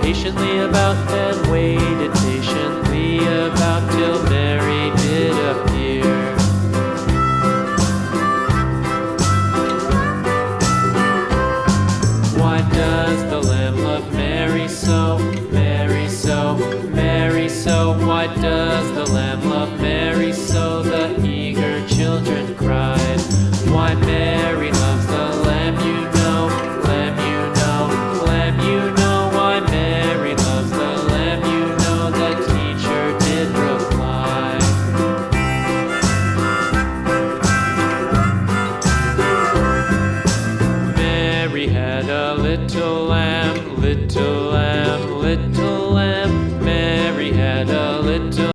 patiently about, and waited patiently about till Mary did appear. Why does the Lamb love Mary so, Mary so, Mary so? Why does the Lamb love Mary so? The eager children cried. Why Mary loves the Lamb, you know, Lamb, you know, Lamb, you know. Why Mary loves the Lamb, you know, the teacher did reply. Mary had a little lamb, little lamb, little